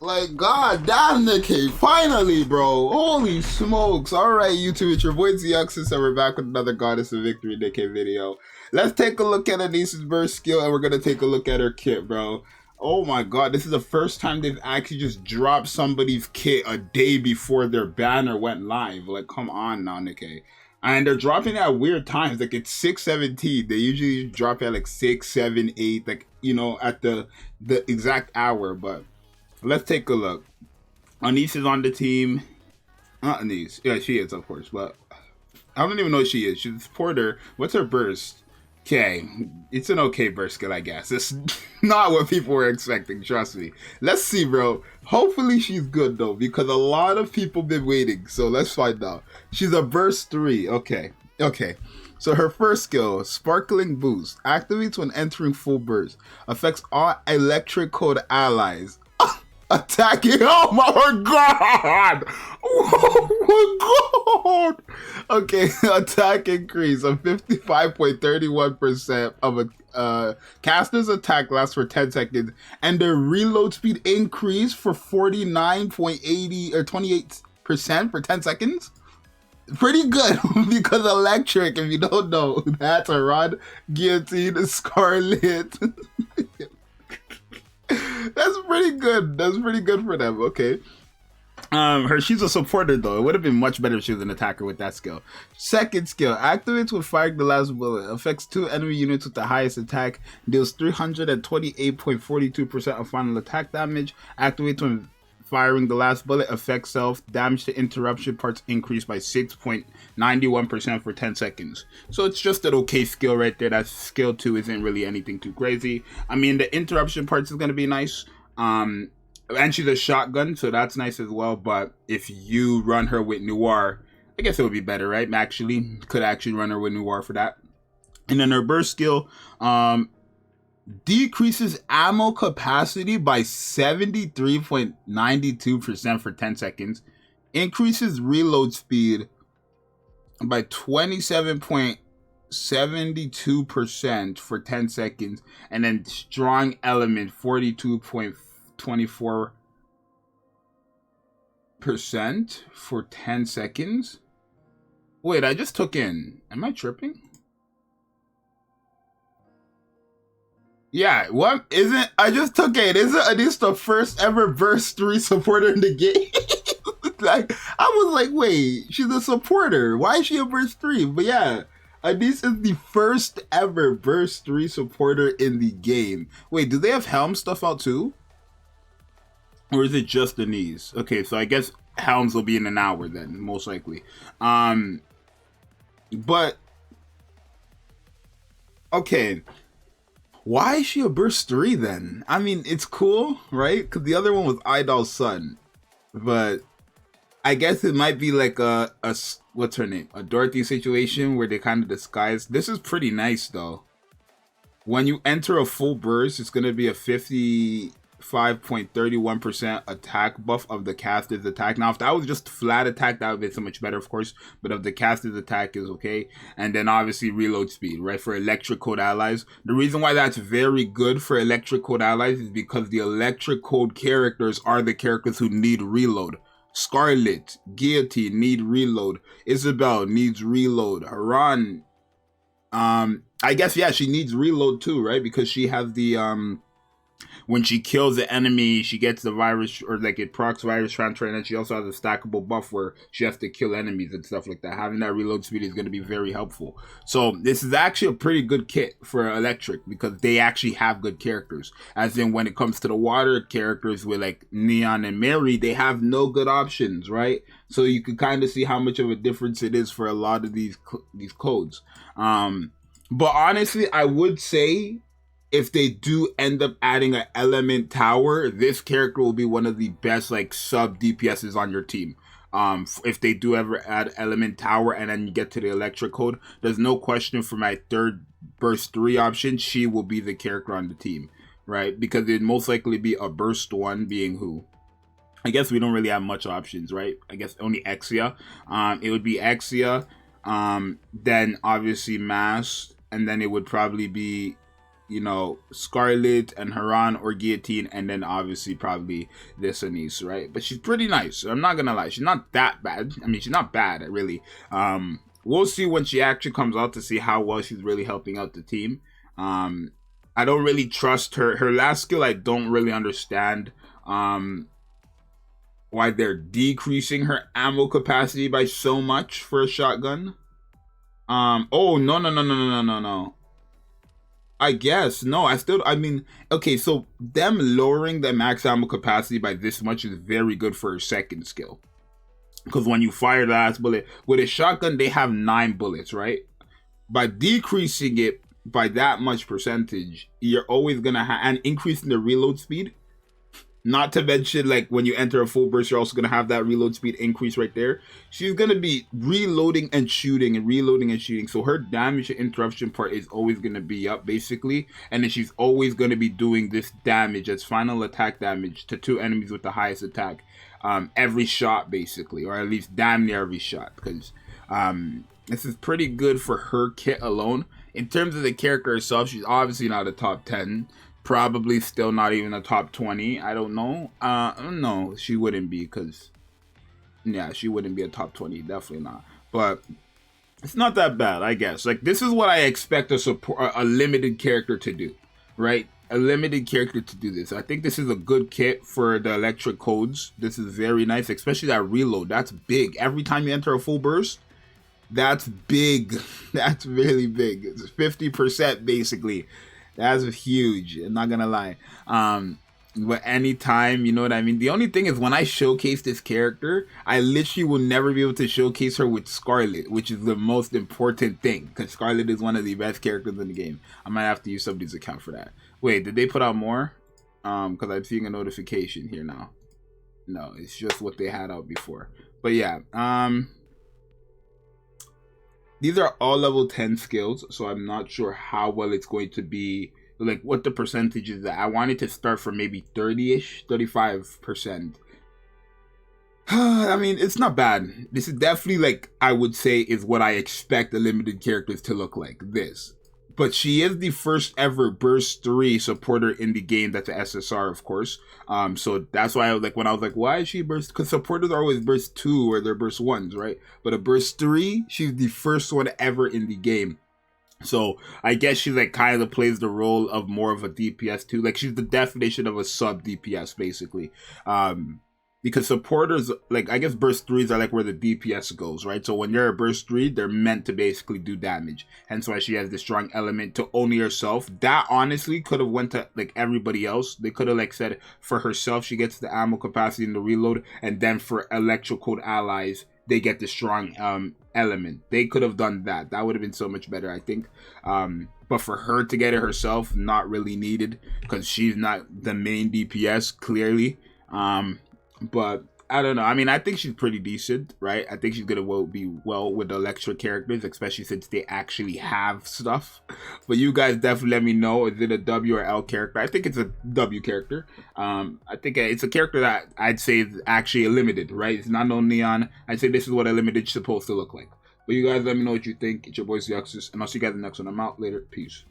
Like, god damn, Nikke, finally, bro. Holy smokes. Alright, YouTube, it's your boy Zxous, and we're back with another Goddess of Victory Nikke video. Let's take a look at ANIS's burst skill, and we're gonna take a look at her kit, bro. Oh my god, this is the first time they've actually just dropped somebody's kit a day before their banner went live. Like, come on now, Nikke. And they're dropping at weird times, like it's 6:17. They usually drop at like 6, 7, 8, like, you know, at the exact hour. But let's take a look. ANIS is on the team. Not ANIS. Yeah, she is, of course. But I don't even know who she is. She's a supporter. What's her burst? Okay, it's an okay burst skill, I guess. It's not what people were expecting, trust me. Let's see, bro. Hopefully she's good, though, because a lot of people been waiting. So let's find out. She's a burst 3. Okay. So her first skill, Sparkling Boost, activates when entering full burst. Affects all electric code allies. Attacking. Oh my god! Oh my god! Okay, attack increase of 55.31% of a caster's attack lasts for 10 seconds, and their reload speed increase for 49.80 or 28% for 10 seconds. Pretty good because electric, if you don't know, that's a rod, guillotine, scarlet. That's pretty good. That's pretty good for them. Okay. She's a supporter though. It would have been much better if she was an attacker with that skill. Second skill, activates when firing the last bullet. Affects 2 enemy units with the highest attack. Deals 328.42% of final attack damage. Activates when firing the last bullet. Affects self. Damage to interruption parts increased by 6.91% for 10 seconds. So it's just an okay skill right there. That skill 2 isn't really anything too crazy. I mean, the interruption parts is going to be nice. And she's a shotgun, so that's nice as well. But if you run her with Noir, I guess it would be better, right? Actually, could actually run her with Noir for that. And then her burst skill, decreases ammo capacity by 73.92% for 10 seconds. Increases reload speed by 27.72% for 10 seconds. And then strong element 42.24% for 10 seconds. Wait, I just took in. Am I tripping? Yeah, what isn't I just took it? Isn't ANIS the first ever burst 3 supporter in the game? Like, I was like, wait, she's a supporter. Why is she a burst 3? But yeah, ANIS is the first ever burst 3 supporter in the game. Wait, do they have Helm stuff out too? Or is it just ANIS? Okay, so I guess Helms will be in an hour then, most likely. But okay. Why is she a burst 3 then? I mean, it's cool, right? Because the other one was Idol's son. But I guess it might be like a what's her name? A Dorothy situation where they kind of disguise. This is pretty nice though. When you enter a full burst, it's going to be a 55.31% attack buff of the caster's attack. Now, if that was just flat attack, that would be so much better, of course. But if the caster's attack is okay. And then obviously reload speed, right? For electric code allies. The reason why that's very good for electric code allies is because the electric code characters are the characters who need reload. Scarlet, Guillotine need reload. Isabel needs reload. Haran, I guess, yeah, she needs reload too, right? Because she has the, when she kills the enemy, she gets the virus, or like it procs virus transfer, and then she also has a stackable buff where she has to kill enemies and stuff like that. Having that reload speed is going to be very helpful. So this is actually a pretty good kit for electric because they actually have good characters. As in when it comes to the water characters with like Neon and Mary, they have no good options, right? So you can kind of see how much of a difference it is for a lot of these codes. But honestly, I would say, if they do end up adding an element tower, this character will be one of the best like sub DPSs on your team. If they do ever add element tower and then you get to the electric code, there's no question for my third burst 3 option, she will be the character on the team, right? Because it'd most likely be a burst 1 being who? I guess we don't really have much options, right? I guess only Exia. It would be Exia, then obviously Mass, and then it would probably be you know, Scarlet and Haran or Guillotine, and then obviously probably this ANIS, right? But she's pretty nice. I'm not gonna lie, she's not that bad. I mean, she's not bad, really. We'll see when she actually comes out to see how well she's really helping out the team. I don't really trust her. Her last skill, I don't really understand why they're decreasing her ammo capacity by so much for a shotgun. Oh, no. I guess. No, I mean, okay, so them lowering the max ammo capacity by this much is very good for her second skill. Because when you fire the last bullet, with a shotgun, they have 9 bullets, right? By decreasing it by that much percentage, you're always going to have, and increasing the reload speed. Not to mention, like, when you enter a full burst, you're also going to have that reload speed increase right there. She's going to be reloading and shooting and reloading and shooting. So her damage interruption part is always going to be up, basically. And then she's always going to be doing this damage as final attack damage to 2 enemies with the highest attack. Every shot, basically. Or at least damn near every shot. Because this is pretty good for her kit alone. In terms of the character herself, she's obviously not a top 10. Probably still not even a top 20. I don't know. No, she wouldn't be, because yeah, she wouldn't be a top 20. Definitely not. But it's not that bad, I guess. Like, this is what I expect a limited character to do, right? A limited character to do this. I think this is a good kit for the electric codes. This is very nice, especially that reload. That's big. Every time you enter a full burst, that's big. That's really big. It's 50% basically. That's huge. I'm not gonna lie. But anytime, you know what I mean? The only thing is, when I showcase this character, I literally will never be able to showcase her with Scarlet, which is the most important thing, because Scarlet is one of the best characters in the game. I might have to use somebody's account for that. Wait, did they put out more? Because I'm seeing a notification here now. No, it's just what they had out before. But yeah, these are all level 10 skills, so I'm not sure how well it's going to be, like what the percentage is that. I wanted to start from maybe 30-ish, 35%. I mean, it's not bad. This is definitely, like, I would say is what I expect the limited characters to look like, this. But she is the first ever Burst 3 supporter in the game that's a SSR, of course. So that's why I was like, when I was like, why is she Burst? Because supporters are always Burst 2 or they're Burst 1s, right? But a Burst 3, she's the first one ever in the game. So I guess she like kind of plays the role of more of a DPS too. Like, she's the definition of a sub DPS, basically. Because supporters, like, I guess burst 3s are like where the DPS goes, right? So when you're a burst 3, they're meant to basically do damage. Hence why she has the strong element to only herself. That honestly could have went to like everybody else. They could have like said for herself, she gets the ammo capacity and the reload. And then for electrical allies, they get the strong element. They could have done that. That would have been so much better, I think. But for her to get it herself, not really needed. Because she's not the main DPS, clearly. But I don't know. I mean, I think she's pretty decent, right? I think she's gonna be well with the electric characters, especially since they actually have stuff. But you guys definitely let me know, is it a W or L character? I think it's a W character. I think it's a character that I'd say is actually a limited, right? It's not no neon. I'd say this is what a limited is supposed to look like. But you guys let me know what you think. It's your boy Zxous, and I'll see you guys in the next one. I'm out later. Peace.